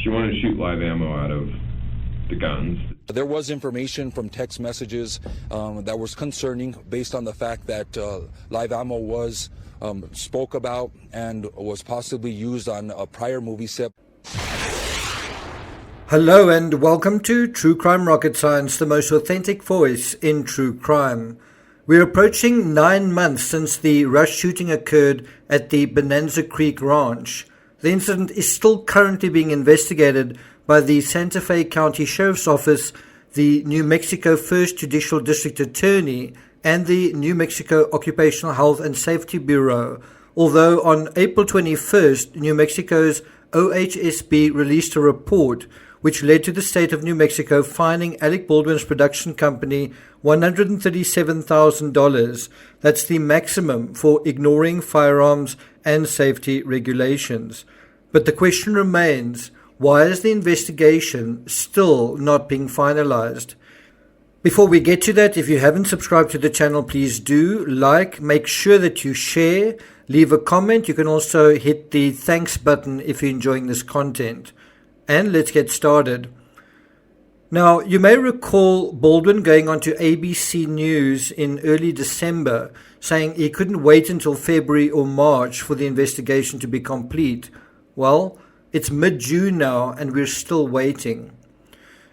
She wanted to shoot live ammo out of the guns. There was information from text messages that was concerning based on the fact that live ammo was spoke about and was possibly used on a prior movie set. Hello and welcome to True Crime Rocket Science, the most authentic voice in true crime. We're approaching 9 months since the rush shooting occurred at the Bonanza Creek Ranch. The incident is still currently being investigated by the Santa Fe County Sheriff's Office, the New Mexico 1st Judicial District Attorney, and the New Mexico Occupational Health and Safety Bureau, although on April 21st, New Mexico's OHSB released a report which led to the state of New Mexico fining Alec Baldwin's production company $137,000. That's the maximum for ignoring firearms and safety regulations. But the question remains, why is the investigation still not being finalized? Before we get to that, if you haven't subscribed to the channel, please do like, make sure that you share, leave a comment. You can also hit the thanks button if you're enjoying this content. And let's get started. Now, you may recall Baldwin going on to ABC News in early December saying he couldn't wait until February or March for the investigation to be complete. Well, it's mid-June now and we're still waiting.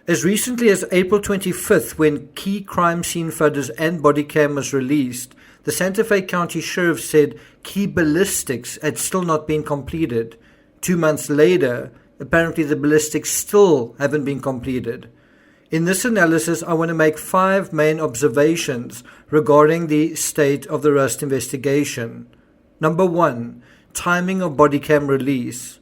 As recently as April 25th, when key crime scene photos and body cam was released, the Santa Fe County Sheriff said key ballistics had still not been completed. 2 months later, apparently the ballistics still haven't been completed. In this analysis, I want to make 5 main observations regarding the state of the Rust investigation. Number 1, timing of body cam release.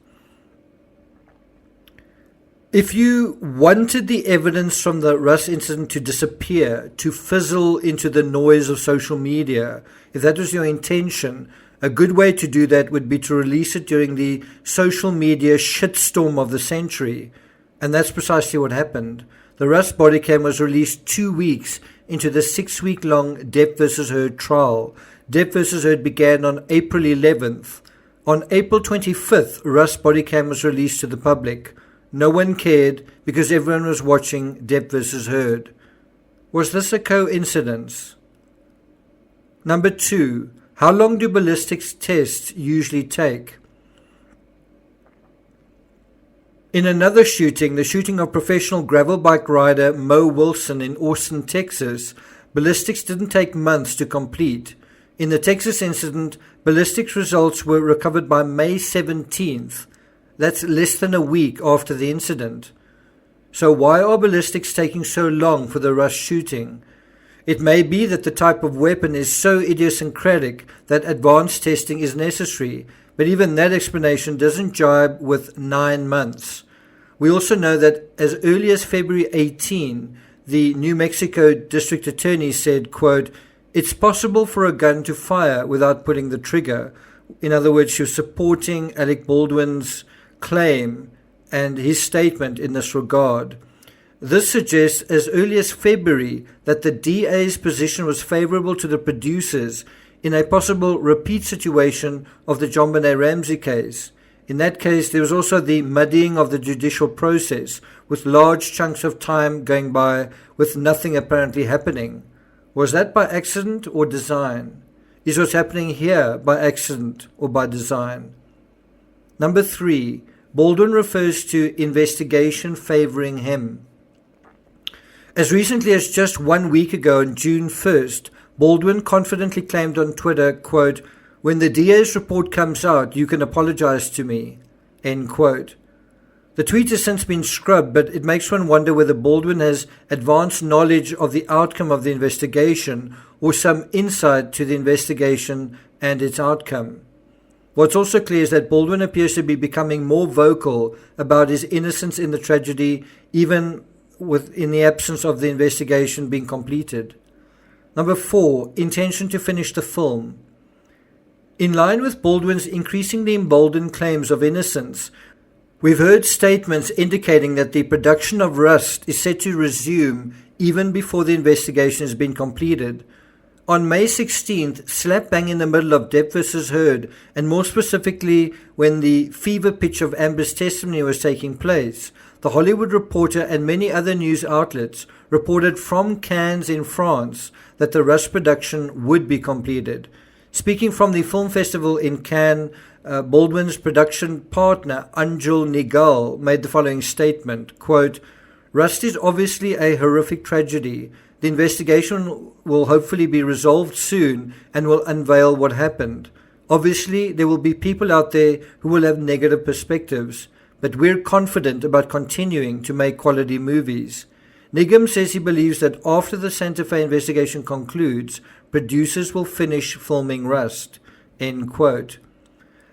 If you wanted the evidence from the Rust incident to disappear, to fizzle into the noise of social media, if that was your intention, a good way to do that would be to release it during the social media shitstorm of the century. And that's precisely what happened. The Rust body cam was released 2 weeks into the 6-week-long Depp vs. Heard trial. Depp vs. Heard began on April 11th. On April 25th, Rust body cam was released to the public. No one cared because everyone was watching Depp vs. Heard. Was this a coincidence? Number 2, how long do ballistics tests usually take? In another shooting, the shooting of professional gravel bike rider Mo Wilson in Austin, Texas, ballistics didn't take months to complete. In the Texas incident, ballistics results were recovered by May 17th. That's less than a week after the incident. So why are ballistics taking so long for the Rust shooting? It may be that the type of weapon is so idiosyncratic that advanced testing is necessary, but even that explanation doesn't jibe with 9 months. We also know that as early as February 18, the New Mexico District Attorney said, quote, "It's possible for a gun to fire without pulling the trigger." In other words, she was supporting Alec Baldwin's claim and his statement in this regard. This suggests as early as February that the DA's position was favorable to the producers in a possible repeat situation of the John Benet Ramsey case. In that case, there was also the muddying of the judicial process, with large chunks of time going by with nothing apparently happening. Was that by accident or design? Is what's happening here by accident or by design? Number 3, Baldwin refers to investigation favoring him. As recently as just 1 week ago on June 1st, Baldwin confidently claimed on Twitter, quote, "When the DA's report comes out, you can apologize to me," end quote. The tweet has since been scrubbed, but it makes one wonder whether Baldwin has advanced knowledge of the outcome of the investigation or some insight to the investigation and its outcome. What's also clear is that Baldwin appears to be becoming more vocal about his innocence in the tragedy, even in the absence of the investigation being completed. Number 4, intention to finish the film. In line with Baldwin's increasingly emboldened claims of innocence, we've heard statements indicating that the production of Rust is set to resume even before the investigation has been completed. On May 16th, slap bang in the middle of Depp vs. Heard, and more specifically when the fever pitch of Amber's testimony was taking place, The Hollywood Reporter and many other news outlets reported from Cannes in France that the Rust production would be completed. Speaking from the film festival in Cannes, Baldwin's production partner Anjul Nigal made the following statement, quote, "Rust is obviously a horrific tragedy. The investigation will hopefully be resolved soon and will unveil what happened. Obviously, there will be people out there who will have negative perspectives, but we're confident about continuing to make quality movies." Nigam says he believes that after the Santa Fe investigation concludes, producers will finish filming Rust. End quote.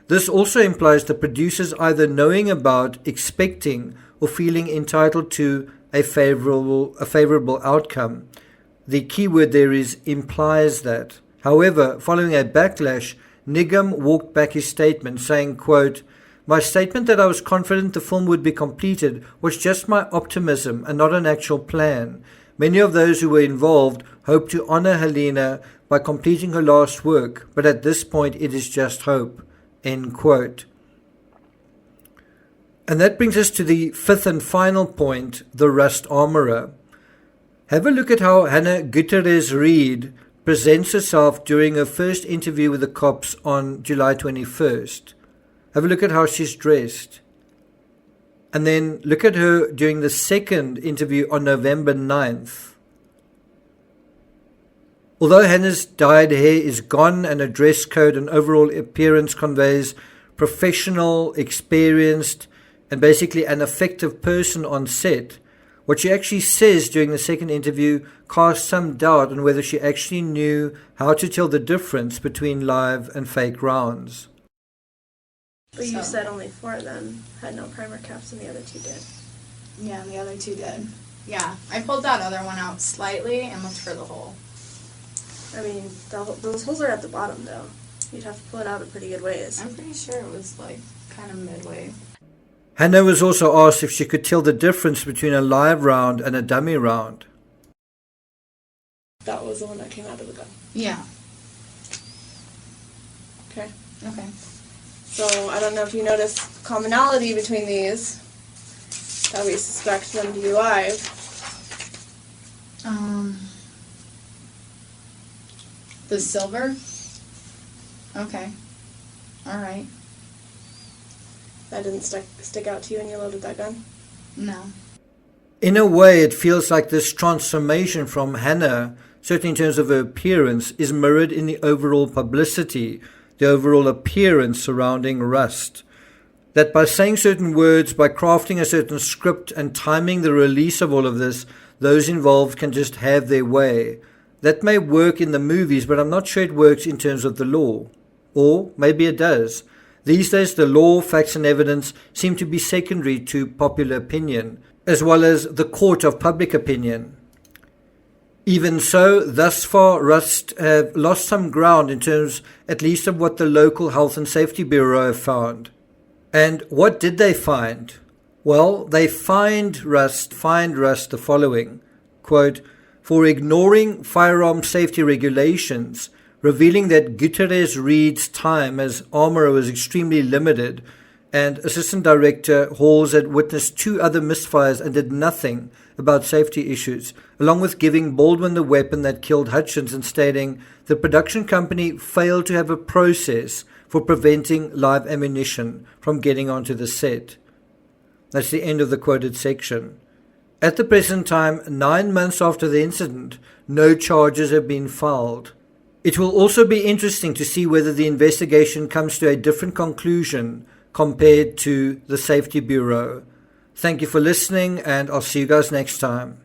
This also implies the producers either knowing about, expecting, or feeling entitled to a favorable outcome. The key word there is implies that. However, following a backlash, Nigam walked back his statement, saying, quote, "My statement that I was confident the film would be completed was just my optimism and not an actual plan. Many of those who were involved hoped to honor Helena by completing her last work, but at this point it is just hope." End quote. And that brings us to the fifth and final point, the Rust armorer. Have a look at how Hannah Guiterrez-Reed presents herself during her first interview with the cops on July 21st. Have a look at how she's dressed. And then look at her during the second interview on November 9th. Although Hannah's dyed hair is gone and her dress code and overall appearance conveys professional, experienced, and basically an effective person on set, what she actually says during the second interview casts some doubt on whether she actually knew how to tell the difference between live and fake rounds. But you said only 4 of them had no primer caps and the other 2 did. Yeah, and the other 2 did. Yeah, I pulled that other one out slightly and looked for the hole. I mean, those holes are at the bottom, though. You'd have to pull it out a pretty good ways. I'm pretty sure it was, like, kind of midway. Hannah was also asked if she could tell the difference between a live round and a dummy round. That was the one that came out of the gun. Yeah. Okay. Okay. So, I don't know if you notice commonality between these that we suspect them to be live. The silver? Okay. Alright. That didn't stick out to you when you loaded that gun? No. In a way, it feels like this transformation from Hannah, certainly in terms of her appearance, is mirrored in the overall publicity, the overall appearance surrounding Rust. That by saying certain words, by crafting a certain script and timing the release of all of this, those involved can just have their way. That may work in the movies, but I'm not sure it works in terms of the law. Or maybe it does. These days, the law, facts and evidence seem to be secondary to popular opinion, as well as the court of public opinion. Even so, thus far, Rust have lost some ground in terms, at least, of what the local Health and Safety Bureau have found. And what did they find? Well, they fined Rust the following, quote, "For ignoring firearm safety regulations, revealing that Guiterrez-Reed's time as armorer was extremely limited, and Assistant Director Halls had witnessed 2 other misfires and did nothing about safety issues, along with giving Baldwin the weapon that killed Hutchins and stating the production company failed to have a process for preventing live ammunition from getting onto the set." That's the end of the quoted section. At the present time, 9 months after the incident, no charges have been filed. It will also be interesting to see whether the investigation comes to a different conclusion compared to the Safety Bureau. Thank you for listening, and I'll see you guys next time.